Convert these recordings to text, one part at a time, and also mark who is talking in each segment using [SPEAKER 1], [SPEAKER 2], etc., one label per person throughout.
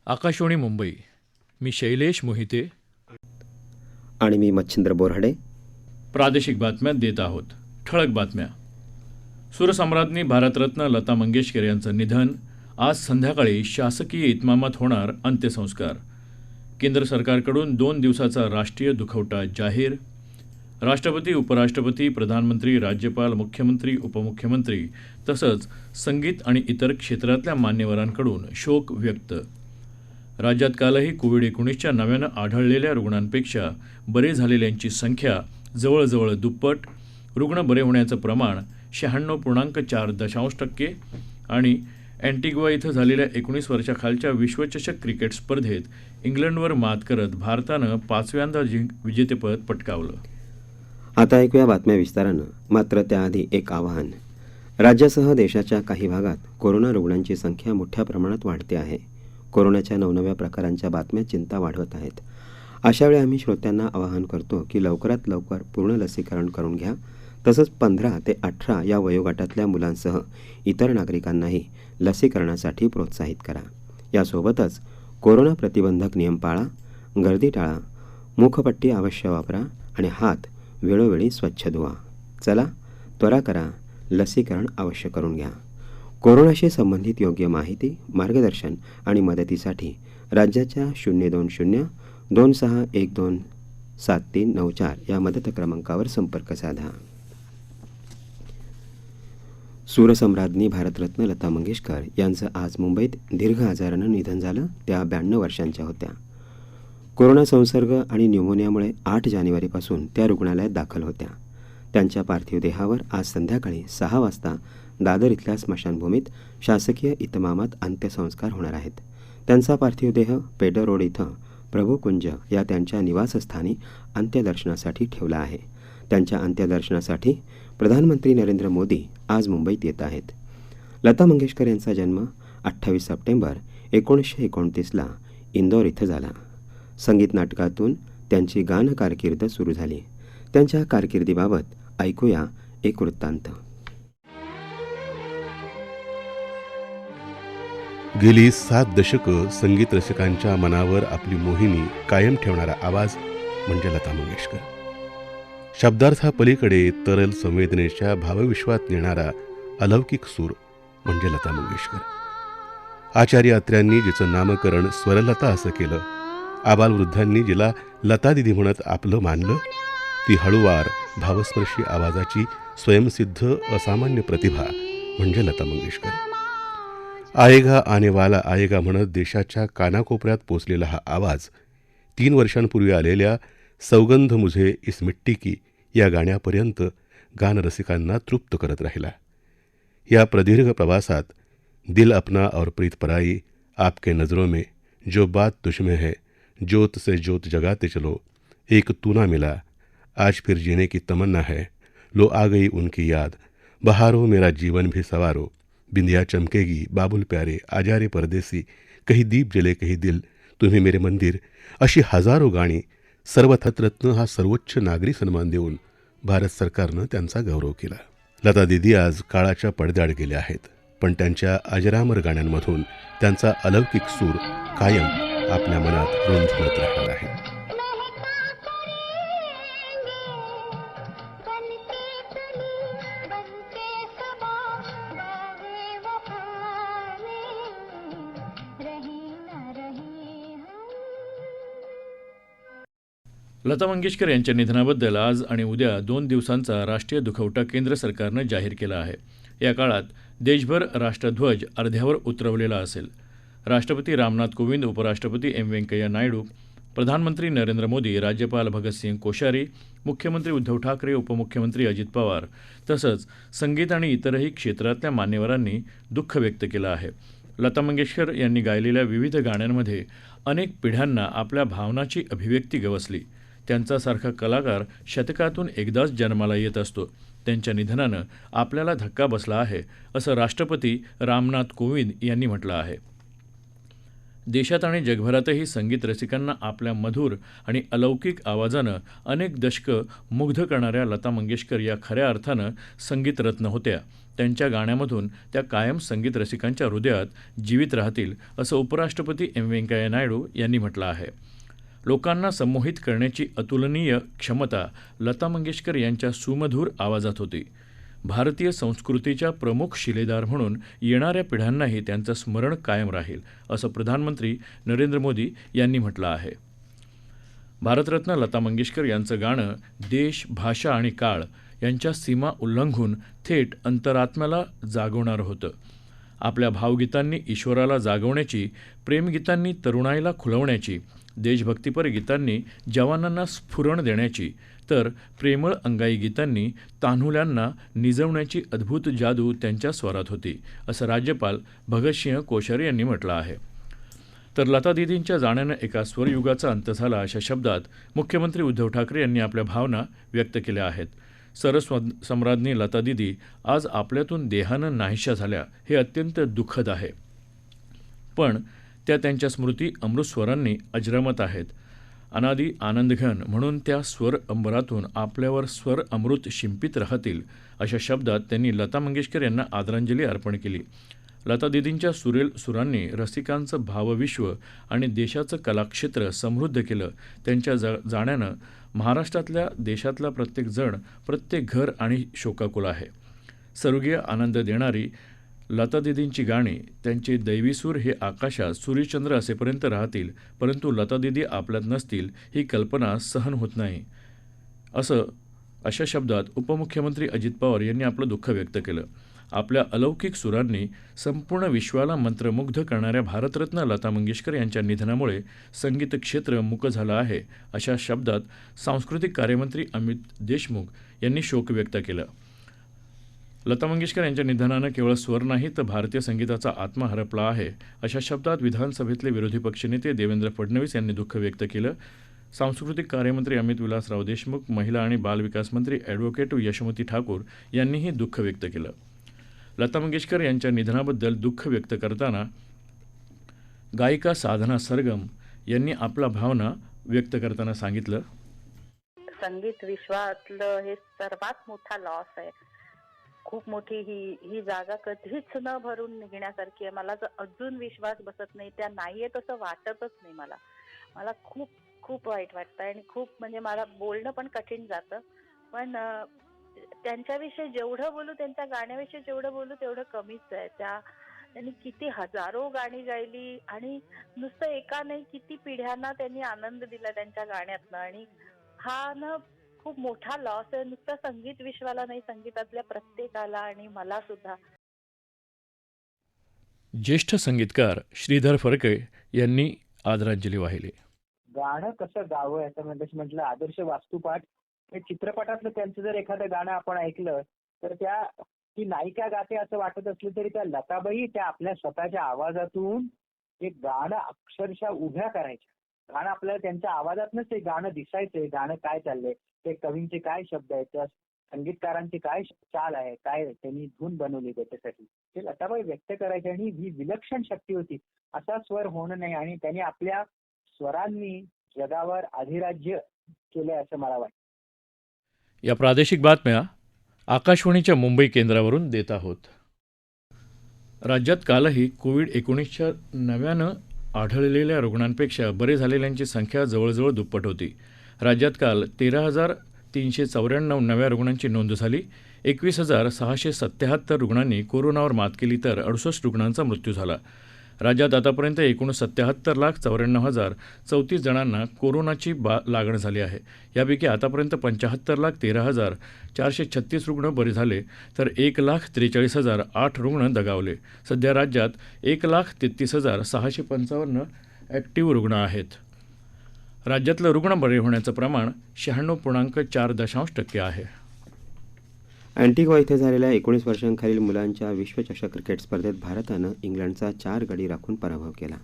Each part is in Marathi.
[SPEAKER 1] आकाशवाणी मुंबई. मी शैलेश मोहिते.
[SPEAKER 2] आणि मी मच्छिंद्र बोऱ्हाडे.
[SPEAKER 1] प्रादेशिक बातम्या देत आहोत. ठळक बातम्या. सुरसम्राज्ञी भारतरत्न लता मंगेशकर यांचं निधन. आज संध्याकाळी शासकीय इतमामात होणार अंत्यसंस्कार. केंद्र सरकारकडून 2 दिवसाचा राष्ट्रीय दुखवटा जाहीर. राष्ट्रपती, उपराष्ट्रपती, प्रधानमंत्री, राज्यपाल, मुख्यमंत्री, उपमुख्यमंत्री तसंच संगीत आणि इतर क्षेत्रातल्या मान्यवरांकडून शोक व्यक्त. राज्यात कालही कोविड-19च्या नव्यानं आढळलेल्या रुग्णांपेक्षा बरे झालेल्यांची संख्या जवळजवळ दुप्पट. रुग्ण बरे होण्याचं प्रमाण 96.4% आणि अँटिग्वा इथं झालेल्या 19 वर्षाखालच्या विश्वचषक क्रिकेट स्पर्धेत इंग्लंडवर मात करत भारतानं 5व्यांदा विजेतेपद पटकावलं.
[SPEAKER 2] आता ऐकूया बातम्या विस्तारानं. मात्र त्याआधी एक आवाहन. राज्यासह देशाच्या काही भागात कोरोना रुग्णांची संख्या मोठ्या प्रमाणात वाढते आहे. कोरोनाच्या नवनव्या प्रकारांच्या बातम्या चिंता वाढवत आहेत. अशावेळी आम्ही श्रोत्यांना आवाहन करतो की लवकरात लवकर पूर्ण लसीकरण करून घ्या. तसंच 15 ते 18 या वयोगटातल्या मुलांसह इतर नागरिकांनाही लसीकरणासाठी प्रोत्साहित करा. यासोबतच कोरोना प्रतिबंधक नियम पाळा, गर्दी टाळा, मुखपट्टी अवश्य वापरा आणि हात वेळोवेळी स्वच्छ धुवा. चला त्वरा करा, लसीकरण अवश्य करून घ्या. कोरोनाशी संबंधित योग्य माहिती, मार्गदर्शन आणि मदतीसाठी राज्याच्या 020-26127394 या मदत क्रमांकावर संपर्क साधा. सूरसम्राज्ञी भारतरत्न लता मंगेशकर यांचं आज मुंबईत दीर्घ आजारानं निधन झालं. त्या 92 वर्षांच्या होत्या. कोरोना संसर्ग आणि न्यूमोनियामुळे 8 जानेवारीपासून त्या रुग्णालयात दाखल होत्या. त्यांच्या पार्थिव देहावर आज संध्याकाळी 6 वाजता दादर इथल्या स्मशानभूमीत शासकीय इतमामात अंत्यसंस्कार होणार आहेत. त्यांचा पार्थिव देह पेडर रोड इथं प्रभुकुंज या त्यांच्या निवासस्थानी अंत्यदर्शनासाठी ठेवला आहे. त्यांच्या अंत्यदर्शनासाठी प्रधानमंत्री नरेंद्र मोदी आज मुंबईत येत आहेत. लता मंगेशकर यांचा जन्म 28 सप्टेंबर 1929ला इंदौर इथं झाला. संगीत नाटकातून त्यांची गान कारकीर्द सुरू झाली. त्यांच्या कारकिर्दीबाबत ऐकूया एक वृत्तांत.
[SPEAKER 3] गेली 7 दशकं संगीत रसिकांच्या मनावर आपली मोहिनी कायम ठेवणारा आवाज म्हणजे लता मंगेशकर. शब्दार्थापलीकडे तरल संवेदनेच्या भावविश्वात नेणारा अलौकिक सूर म्हणजे लता मंगेशकर. आचार्य अत्र्यांनी जिचं नामकरण स्वरलता असं केलं, आबालवृद्धांनी जिला लता दिदी म्हणत आपलं मानलं, ती हळूवार भावस्पर्शी आवाजाची स्वयंसिद्ध असामान्य प्रतिभा म्हणजे लता मंगेशकर. आएगा आने वाला आएगा म्हणत देशाच्या कानाकोपऱ्यात पोचलेला हा आवाज 3 वर्षांपूर्वी आलेल्या सौगंध मुझे इस मिट्टी की या गाण्यापर्यंत गानरसिकांना तृप्त करत राहिला. या प्रदीर्घ प्रवासात दिल अपना और प्रीत पराई, आपके नजरों में, जो बात तुझमें है, ज्योत से ज्योत जगाते चलो, एक तू ना मिला, आज फिर जीने की तमन्ना है, लो आ गई उनकी याद, बहारो मेरा जीवन भी सवारो, बिंदिया चमकेगी, बाबुल प्यारे, आजारे परदेसी, कहीं दीप जले कहीं दिल, तुम्ही मेरे मंदिर अशी हजारो गाणी. सर्वरत्न हा सर्वोच्च नागरी सन्मान देऊन भारत सरकारनं त्यांचा गौरव केला. लता दिदी आज काळाच्या पडद्याआड गेल्या आहेत, पण त्यांच्या अजरामर गाण्यांमधून त्यांचा अलौकिक सूर कायम आपल्या मनात रुंजत राहणार आहे.
[SPEAKER 1] लता मंगेशकर यांच्या निधनाबद्दल आज आणि उद्या 2 दिवसांचा राष्ट्रीय दुखवटा केंद्र सरकारनं जाहीर केला आहे. या काळात देशभर राष्ट्रध्वज अर्ध्यावर उतरवलेला असेल. राष्ट्रपती रामनाथ कोविंद, उपराष्ट्रपती व्यंकय्या नायडू, प्रधानमंत्री नरेंद्र मोदी, राज्यपाल भगतसिंग कोश्यारी, मुख्यमंत्री उद्धव ठाकरे, उपमुख्यमंत्री अजित पवार तसंच संगीत आणि इतरही क्षेत्रातल्या मान्यवरांनी दुःख व्यक्त केलं आहे. लता मंगेशकर यांनी गायलेल्या विविध गाण्यांमध्ये अनेक पिढ्यांना आपल्या भावनाची अभिव्यक्ती गवसली. त्यांच्यासारखा कलाकार शतकातून एकदाच जन्माला येत असतो. त्यांच्या निधनानं आपल्याला धक्का बसला आहे असं राष्ट्रपती रामनाथ कोविंद यांनी म्हटलं आहे. देशात आणि जगभरातही संगीत रसिकांना आपल्या मधुर आणि अलौकिक आवाजानं अनेक दशकं मुग्ध करणाऱ्या लता मंगेशकर या खऱ्या अर्थानं संगीतरत्न होत्या. त्यांच्या गाण्यामधून त्या कायम संगीत रसिकांच्या हृदयात जीवित राहतील असं उपराष्ट्रपती व्यंकय्या नायडू यांनी म्हटलं आहे. लोकांना संमोहित करण्याची अतुलनीय क्षमता लता मंगेशकर यांच्या सुमधूर आवाजात होती. भारतीय संस्कृतीच्या प्रमुख शिलेदार म्हणून येणाऱ्या पिढ्यांनाही त्यांचं स्मरण कायम राहील असं प्रधानमंत्री नरेंद्र मोदी यांनी म्हटलं आहे. भारतरत्न लता मंगेशकर यांचं गाणं देश, भाषा आणि काळ यांच्या सीमा उल्लंघून थेट अंतरात्म्याला जागवणारं होतं. आपल्या भावगीतांनी ईश्वराला जागवण्याची, प्रेमगीतांनी तरुणाईला खुलवण्याची, देशभक्तीपर गीतांनी जवानांना स्फुरण देण्याची, तर प्रेमळ अंगाई गीतांनी तान्हुल्यांना निजवण्याची अद्भुत जादू त्यांच्या स्वरात होती असं राज्यपाल भगतसिंह कोश्यारी यांनी म्हटलं आहे. तर लता दीदींच्या जाण्यानं एका स्वरयुगाचा अंत झाला अशा शब्दात मुख्यमंत्री उद्धव ठाकरे यांनी आपल्या भावना व्यक्त केल्या आहेत. सरसम्राज्ञी लता दीदी आज आपल्यातून देहानं नाहीशा झाल्या हे अत्यंत दुःखद आहे, पण त्या त्यांच्या स्मृती अमृतस्वरांनी अजरामत आहेत. अनादी आनंदघन म्हणून त्या स्वर अंबरातून आपल्यावर स्वर अमृत शिंपित राहतील अशा शब्दात त्यांनी लता मंगेशकर यांना आदरांजली अर्पण केली. लता दीदींच्या सुरेल सुरांनी रसिकांचं भावविश्व आणि देशाचं कलाक्षेत्र समृद्ध केलं. त्यांच्या जाण्यानं महाराष्ट्रातल्या देशातला प्रत्येक जण, प्रत्येक घर आणि शोकाकुल आहे. स्वर्गीय आनंद देणारी लता दीदींची गाणी, त्यांचे दैवीसूर हे आकाशात सूर्यचंद्र असेपर्यंत राहतील, परंतु लता दीदी आपल्यात नसतील ही कल्पना सहन होत नाही अशा शब्दात उपमुख्यमंत्री अजित पवार यांनी आपलं दुःख व्यक्त केलं. आपल्या अलौकिक सुरांनी संपूर्ण विश्वाला मंत्रमुग्ध करणाऱ्या भारतरत्न लता मंगेशकर यांच्या निधनामुळे संगीत क्षेत्र मूक झालं आहे अशा शब्दात सांस्कृतिक कार्यमंत्री अमित देशमुख यांनी शोक व्यक्त केला. लता मंगेशकर यांच्या निधनानं केवळ स्वर नाही तर भारतीय संगीताचा आत्मा हरपला आहे अशा शब्दात विधानसभेतले विरोधी पक्षनेते देवेंद्र फडणवीस यांनी दुःख व्यक्त केलं. सांस्कृतिक कार्यमंत्री अमित विलासराव देशमुख, महिला आणि बालविकास मंत्री ॲडव्होकेट यशोमती ठाकूर यांनीही दुःख व्यक्त केलं. लता मंगेशकर यांच्या निधनाबद्दल दुःख व्यक्त करताना गायिका साधना सरगम यांनी आपल्या भावना व्यक्त करताना सांगितलं,
[SPEAKER 4] संगीत विश्वातलं हे सर्वात मोठा लॉस आहे. खूप मोठी ही जागा कधीच न भरून निघण्यासारखी आहे. मला अजून विश्वास बसत नाही, त्या नाहीये तसं वाटतच नाही. मला खूप खूप वाईट वाटतं आणि खूप म्हणजे मला बोलणं पण कठीण जातं. पण त्यांच्याविषयी जेवढं बोलू, त्यांच्या गाण्याविषयी जेवढं बोलू तेवढं कमीच आहे. त्यांनी किती हजारो गाणी गायली आणि नुसतं एका नाही किती पिढ्यांना त्यांनी आनंद दिला त्यांच्या गाण्यातनं. आणि हा ना खूप मोठा लॉस आहे, नुसतं संगीत विश्वाला नाही, संगीतातल्या प्रत्येकाला आणि मला सुद्धा.
[SPEAKER 1] ज्येष्ठ संगीतकार श्रीधर फडके यांनी आदरांजली वाहिली.
[SPEAKER 5] गाणं कसं गावं याचं म्हटलं आदर्श वास्तुपाठ हे चित्रपटातलं त्यांचं जर एखादं गाणं आपण ऐकलं तर ती नायिका गाते असं वाटत असलं तरी त्या लताबाई त्या आपल्या स्वतःच्या आवाजातून एक गाणं अक्षरशः उभ्या करायच्या. गाणं आपल्याला त्यांच्या आवाजातनंच ते गाणं दिसायचंय, गाणं काय चाललंय, ते कवींचे काय शब्द आहेत, त्या संगीतकारांची काय चाल आहे, काय त्यांनी धून बनवली त्याच्यासाठी, ते लताबाई व्यक्त करायचे. आणि ही विलक्षण शक्ती होती. असा स्वर होणं नाही आणि त्यांनी आपल्या स्वरांनी जगावर अधिराज्य केलंय असं मला वाटतं.
[SPEAKER 1] या प्रादेशिक बातम्या आकाशवाणीच्या मुंबई केंद्रावरून देत आहोत. राज्यात कालही कोविड-19च्या नव्यानं आढळलेल्या रुग्णांपेक्षा बरे झालेल्यांची संख्या जवळजवळ दुप्पट होती. राज्यात काल 13,394 नव्या रुग्णांची नोंद झाली. 21,677 रुग्णांनी कोरोनावर मात केली तर 68 रुग्णांचा मृत्यू झाला. राज्यात आतापर्यंत एकूण 77,94,034 जणांना कोरोनाची लागण झाली आहे. यापैकी आतापर्यंत 75,13,436 रुग्ण बरे झाले तर 1,43,008 रुग्ण दगावले. सध्या राज्यात 1,33,655 ॲक्टिव्ह रुग्ण आहेत. राज्यातलं रुग्ण बरे होण्याचं प्रमाण 96.4% आहे.
[SPEAKER 2] अँटिग्वा इथे झालेल्या 19 वर्षांखालील मुलांच्या विश्वचषक क्रिकेट स्पर्धेत भारतानं इंग्लंडचा 4 गडी राखून पराभव केला.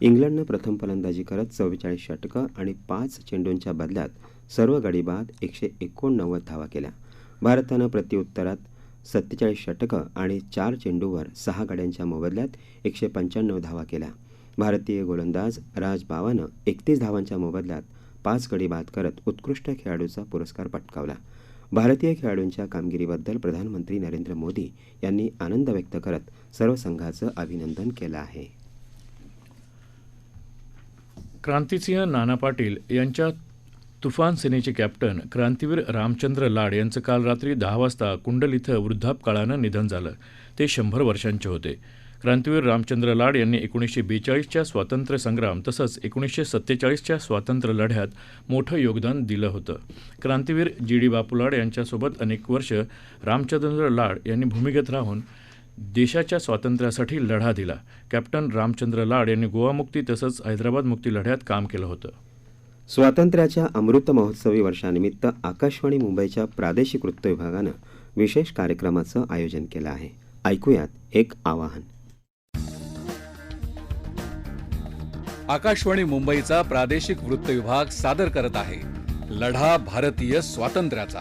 [SPEAKER 2] इंग्लंडनं प्रथम फलंदाजी करत 44 षटकं आणि 5 चेंडूंच्या बदल्यात सर्व गडी बाद 189 धावा केल्या. भारतानं प्रत्युत्तरात 47 षटकं आणि 4 चेंडूवर 6 गड्यांच्या मोबदल्यात 195 धावा केल्या. भारतीय गोलंदाज राज बावानं 31 धावांच्या मोबदल्यात 5 गडी बाद करत उत्कृष्ट खेळाडूचा पुरस्कार पटकावला. भारतीय खेळाडूंच्या कामगिरीबद्दल प्रधानमंत्री नरेंद्र मोदी यांनी आनंद व्यक्त करत सर्व संघाचं अभिनंदन केलं आहे.
[SPEAKER 1] क्रांतिसिंह नाना पाटील यांच्या तुफान सेनेचे कॅप्टन क्रांतीवीर रामचंद्र लाड यांचं काल रात्री 10 वाजता कुंडल इथं वृद्धापकाळानं निधन झालं. ते 100 वर्षांचे होते. क्रांतीवीर रामचंद्र लाड यांनी 1942च्या स्वातंत्र्य संग्राम तसंच 1947च्या स्वातंत्र्य लढ्यात मोठं योगदान दिलं होतं. क्रांतीवीर जी.डी. बापू लाड यांच्यासोबत अनेक वर्ष रामचंद्र लाड यांनी भूमिगत राहून देशाच्या स्वातंत्र्यासाठी लढा दिला. कॅप्टन रामचंद्र लाड यांनी गोवा मुक्ती तसंच हैदराबाद मुक्ती लढ्यात काम केलं होतं.
[SPEAKER 2] स्वातंत्र्याच्या अमृत महोत्सवी वर्षानिमित्त आकाशवाणी मुंबईच्या प्रादेशिक वृत्त विभागानं विशेष कार्यक्रमाचं आयोजन केलं आहे. ऐकूयात एक आवाहन.
[SPEAKER 6] आकाशवाणी मुंबईचा प्रादेशिक वृत्त विभाग सादर करत आहे लढा भारतीय स्वातंत्र्याचा.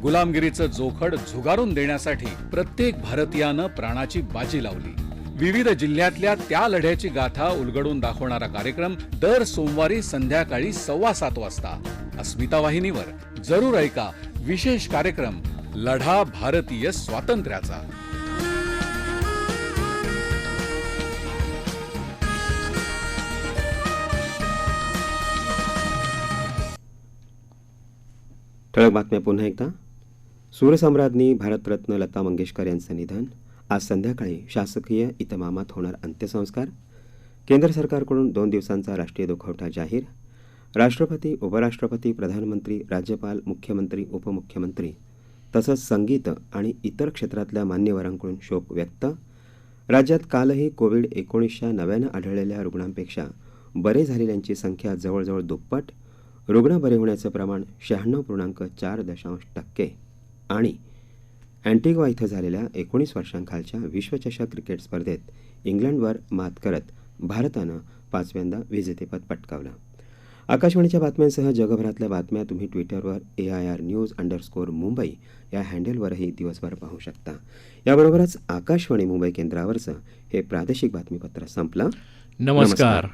[SPEAKER 6] गुलामगिरीचं जोखड झुगारून देण्यासाठी प्रत्येक भारतीयानं प्राणाची बाजी लावली. विविध जिल्ह्यातल्या त्या लढ्याची गाथा उलगडून दाखवणारा कार्यक्रम दर सोमवारी संध्याकाळी 7:15 वाजता अस्मिता वाहिनीवर जरूर ऐका. विशेष कार्यक्रम लढा भारतीय स्वातंत्र्याचा.
[SPEAKER 2] ठळक बातम्या पुन्हा एकदा. सूरसम्राज्ञी भारतरत्न लता मंगेशकर यांचं निधन. आज संध्याकाळी शासकीय इतमामात होणार अंत्यसंस्कार. केंद्र सरकारकडून 2 दिवसांचा राष्ट्रीय दुखवटा जाहीर. राष्ट्रपती, उपराष्ट्रपती, प्रधानमंत्री, राज्यपाल, मुख्यमंत्री, उपमुख्यमंत्री तसंच संगीत आणि इतर क्षेत्रातल्या मान्यवरांकडून शोक व्यक्त. राज्यात कालही कोविड-19च्या नव्यानं आढळलेल्या रुग्णांपेक्षा बरे झालेल्यांची संख्या जवळजवळ दुप्पट. रुग्ण बरे होण्याचं प्रमाण 96.4% आणि अँटिग्वा इथं झालेल्या 19 वर्षांखालच्या विश्वचषक क्रिकेट स्पर्धेत इंग्लंडवर मात करत भारतानं 5व्यांदा विजेतेपद पटकावलं. आकाशवाणीच्या बातम्यांसह जगभरातल्या बातम्या तुम्ही ट्विटरवर AIRnews_मुंबई या हँडलवरही दिवसभर पाहू शकता. याबरोबरच आकाशवाणी मुंबई केंद्रावरचं हे प्रादेशिक बातमीपत्र संपलं.
[SPEAKER 1] नमस्कार.